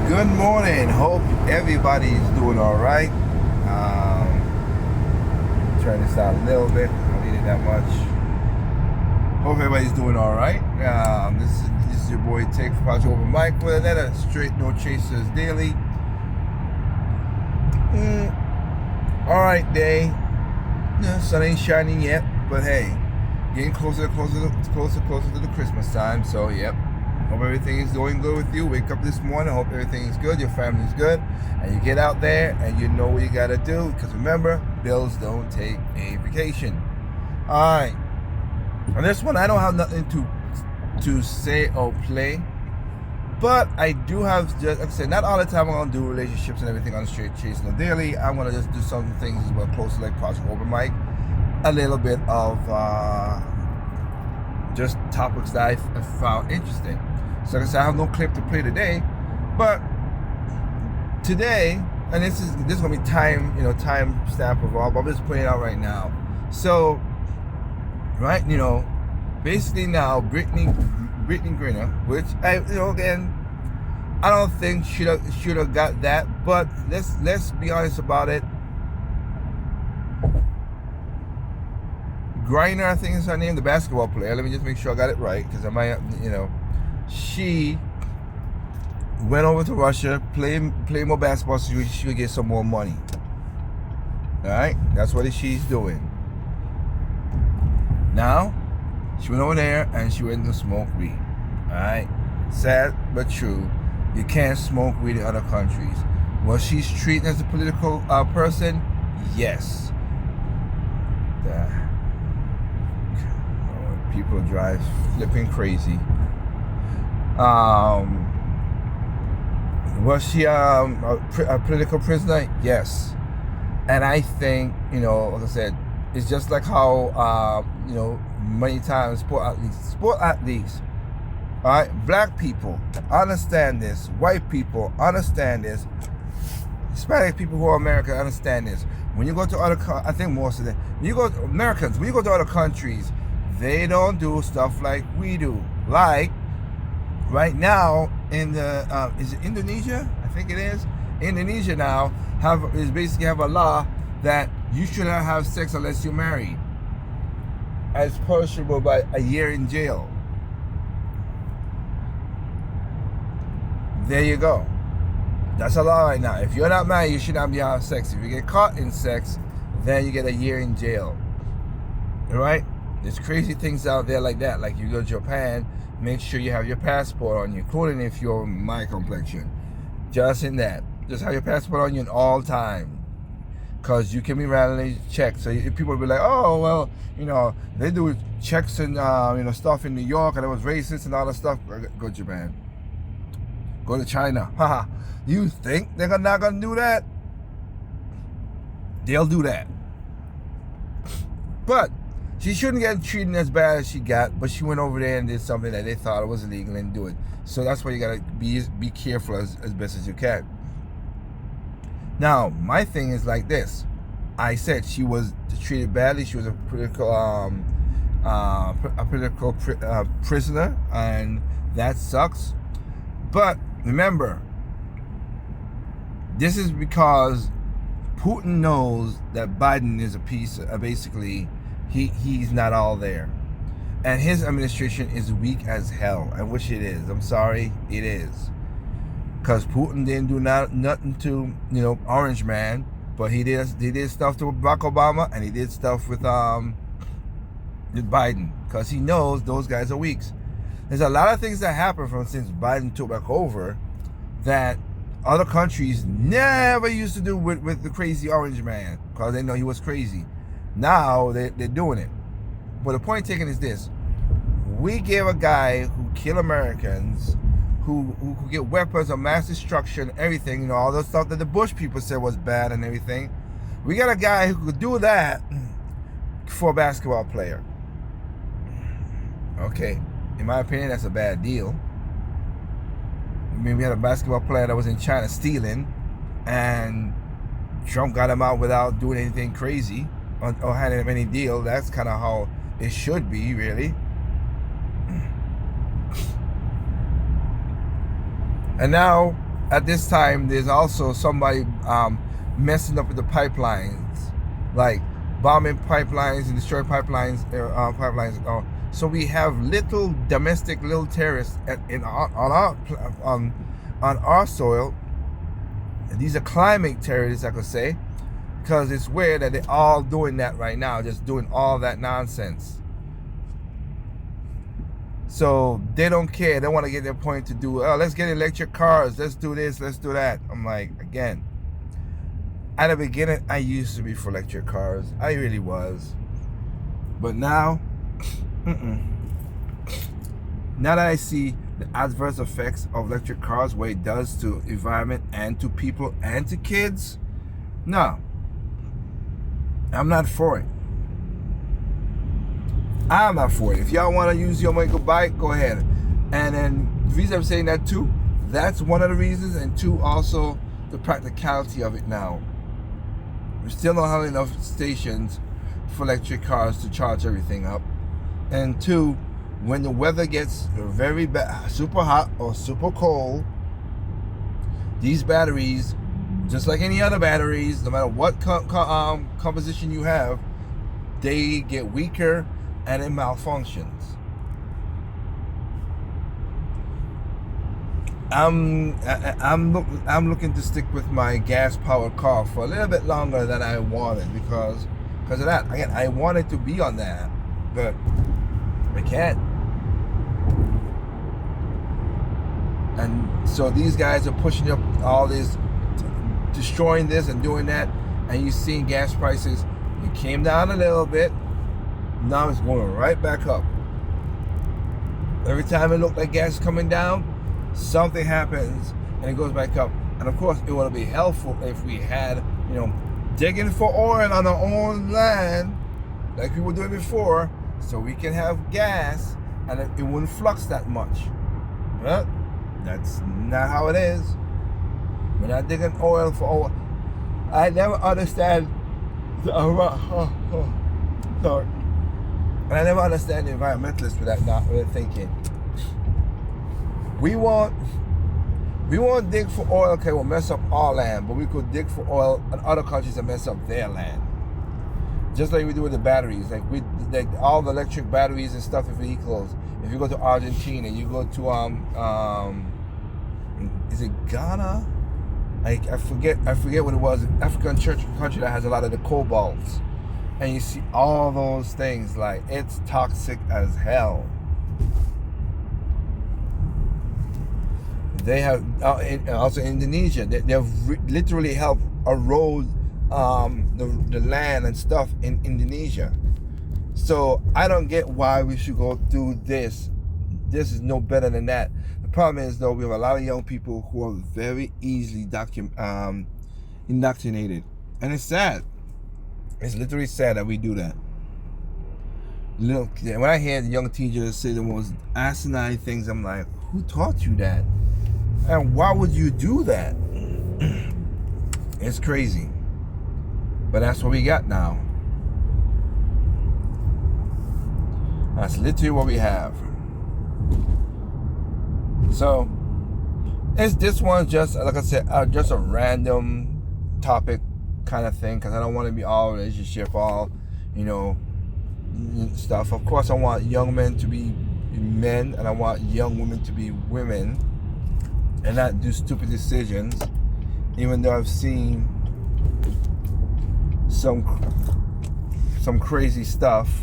Good morning. Hope everybody's doing all right. Turn this out a little bit. I don't need it that much. Hope everybody's doing all right. This is your boy Take Project Over Mike with another Straight No Chasers Daily. All right, day. No, sun ain't shining yet, but hey, getting closer to the Christmas time. So yep. Hope everything is going good with you. Wake up this morning. Hope everything is good. Your family's good. And you get out there and you know what you got to do. Because remember, bills don't take a vacation. All right. On this one, I don't have nothing to say or play. But I do have, just like I said, not all the time I'm going to do relationships and everything on Straight Chasing the Daily. I'm going to just do some things as well, close to like Project Over Mike. A little bit of just topics that I found interesting. So like I said, I have no clip to play today, but today, and this is gonna be time stamp of all, but I'm just putting it out right now. So, right, basically now Brittany Griner, which again, I don't think should have got that, but let's be honest about it. Griner, I think is her name, the basketball player. Let me just make sure I got it right, because I might, she went over to Russia, play more basketball so she could get some more money. All right, that's what she's doing. Now, she went over there and she went to smoke weed. All right, sad but true. You can't smoke weed in other countries. Was she treated as a political person? Yes. People drive flipping crazy. Was she a political prisoner? Yes. And I think, like I said, it's just like how, many times sport athletes, all right, black people understand this, white people understand this, Hispanic people who are American understand this. When you go to I think most of them, when you go to other countries, they don't do stuff like we do. Like right now in the is it Indonesia? I think it is. Indonesia now basically have a law that you should not have sex unless you're married, as punishable by a year in jail. There you go. That's a law right now. If you're not married, you should not be having sex. If you get caught in sex, then you get a year in jail. All right? There's crazy things out there like that. Like you go to Japan, make sure you have your passport on you, including if you're my complexion. Just in that. Just have your passport on you in all time. Because you can be randomly checked. So if people will be like, oh, well, they do checks and, stuff in New York and it was racist and all that stuff. Go to Japan. Go to China. Haha. You think they're not going to do that? They'll do that. But she shouldn't get treated as bad as she got, but she went over there and did something that they thought was illegal and do it. So that's why you gotta be careful as best as you can. Now, my thing is like this. I said she was treated badly. She was a political prisoner, and that sucks. But remember, this is because Putin knows that Biden is a piece, basically. He's not all there, and his administration is weak as hell, and which it is. I'm sorry, it is, because Putin didn't do nothing to Orange Man, but he did stuff to Barack Obama, and he did stuff with Biden, because he knows those guys are weak. There's a lot of things that happen since Biden took back over that other countries never used to do with the crazy Orange Man, because they know he was crazy. Now they're doing it. But the point taken is this. We gave a guy who killed Americans, who could get weapons of mass destruction, everything, all those stuff that the Bush people said was bad and everything. We got a guy who could do that for a basketball player. Okay, in my opinion, that's a bad deal. I mean, we had a basketball player that was in China stealing, and Trump got him out without doing anything crazy or handing him any deal. That's kind of how it should be, really. And now at this time, there's also somebody messing up with the pipelines, like bombing pipelines and destroying pipelines. So we have little domestic little terrorists on our soil. These are climate terrorists, I could say, because it's weird that they're all doing that right now, just doing all that nonsense. So they don't care. They want to get their point to do, oh, let's get electric cars. Let's do this. Let's do that. I'm like, again, at the beginning, I used to be for electric cars. I really was. But now, now that I see the adverse effects of electric cars, what it does to environment and to people and to kids, no, I'm not for it. I'm not for it. If y'all want to use your money to buy it, go ahead. And then the reason I'm saying that too, that's one of the reasons, and two, also the practicality of it now. We still don't have enough stations for electric cars to charge everything up. And two, when the weather gets very bad, super hot or super cold, these batteries, just like any other batteries, no matter what composition you have, they get weaker and it malfunctions. I'm looking to stick with my gas powered car for a little bit longer than I wanted because of that. Again, I wanted to be on that, but I can't. And so these guys are pushing up all this, destroying this and doing that, and you're seeing gas prices. It came down a little bit. Now it's going right back up. Every time it looked like gas is coming down, something happens and it goes back up. And of course, it would be helpful if we had, digging for oil on our own land, like we were doing before, so we can have gas and it wouldn't flux that much. But that's not how it is. We're not digging oil for oil. I never understand sorry. And I never understand the environmentalists with that thinking. We won't dig for oil, okay, we'll mess up our land, but we could dig for oil in other countries and mess up their land. Just like we do with the batteries. Like all the electric batteries and stuff in vehicles. If you go to Argentina, you go to is it Ghana? I forget what it was. African country that has a lot of the cobalts. And you see all those things, like it's toxic as hell. They have also Indonesia. They've literally helped erode the land and stuff in Indonesia. So I don't get why we should go through this. This is no better than that. The problem is though, we have a lot of young people who are very easily indoctrinated, and it's sad. It's literally sad that we do that. When I hear the young teachers say the most asinine things, I'm like, who taught you that? And why would you do that? It's crazy. But that's what we got now. That's literally what we have. So, this one's just, like I said, just a random topic kind of thing, because I don't want to be all relationship, all stuff. Of course, I want young men to be men, and I want young women to be women, and not do stupid decisions. Even though I've seen some crazy stuff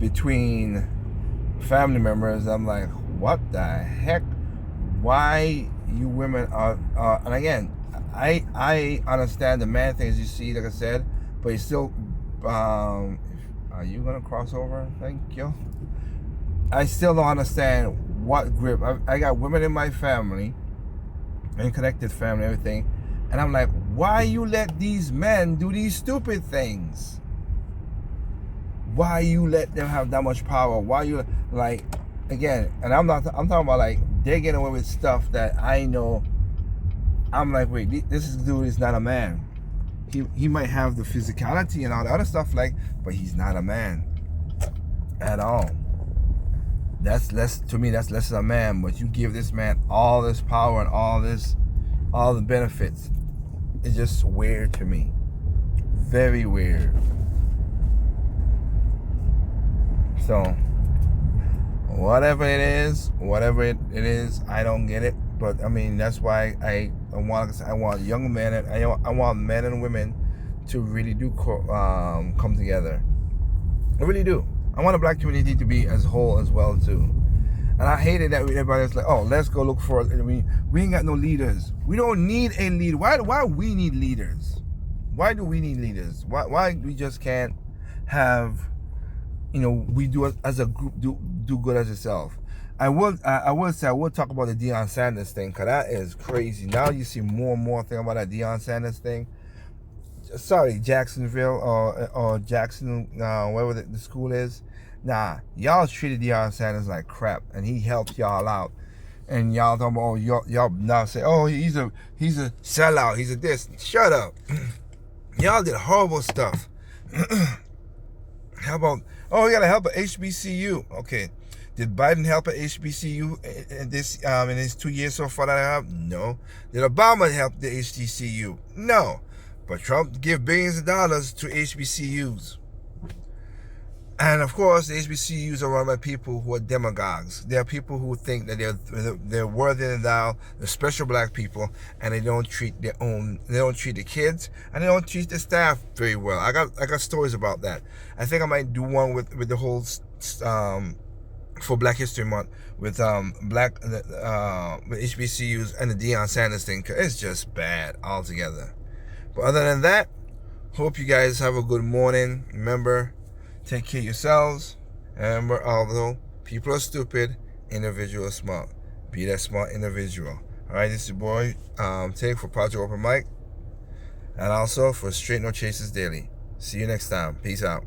between family members, I'm like, what the heck? Why you women are and again, I understand the man things you see, like I said, but it's still, are you gonna cross over? Thank you. I still don't understand what grip. I got women in my family, and connected family, everything, and I'm like, why you let these men do these stupid things? Why you let them have that much power? Why you, like, again, and I'm talking about, like, they're getting away with stuff that I know. I'm like, wait, this dude is not a man. He might have the physicality and all the other stuff, like, but he's not a man at all. That's less, to me, that's less than a man. But you give this man all this power and all this, all the benefits. It's just weird to me. Very weird. So, whatever it is, I don't get it. But I mean, that's why I want young men, and I want men and women to really do come together. I really do. I want the black community to be as whole as well too. And I hated that everybody's like, oh, let's go look for it. We ain't got no leaders. We don't need a leader. Why we need leaders? Why do we need leaders? Why we just can't have, we do it as a group, do good as itself. I will say I will talk about the Deion Sanders thing, because that is crazy. Now you see more and more thing about that Deion Sanders thing. Sorry, Jacksonville or Jackson, wherever the school is. Nah, y'all treated Deion Sanders like crap, and he helped y'all out. And y'all talking about, oh, y'all now say, oh, he's a sellout, he's a this. Shut up. Y'all did horrible stuff. How about, oh, we gotta help at HBCU. Okay, did Biden help at HBCU in his 2 years so far that I have? No. Did Obama help the HBCU? No. But Trump give billions of dollars to HBCUs. And of course, the HBCUs are run by people who are demagogues. They are people who think that they're worthy than thou, they're special black people, and they don't treat the kids, and they don't treat the staff very well. I got stories about that. I think I might do one with the whole for Black History Month with with HBCUs and the Deion Sanders thing, 'cause it's just bad altogether. But other than that, hope you guys have a good morning. Remember, take care of yourselves. And remember, although people are stupid, individuals are smart. Be that smart individual. Alright, this is your boy, Take for Project Open Mic. And also for Straight No Chases Daily. See you next time. Peace out.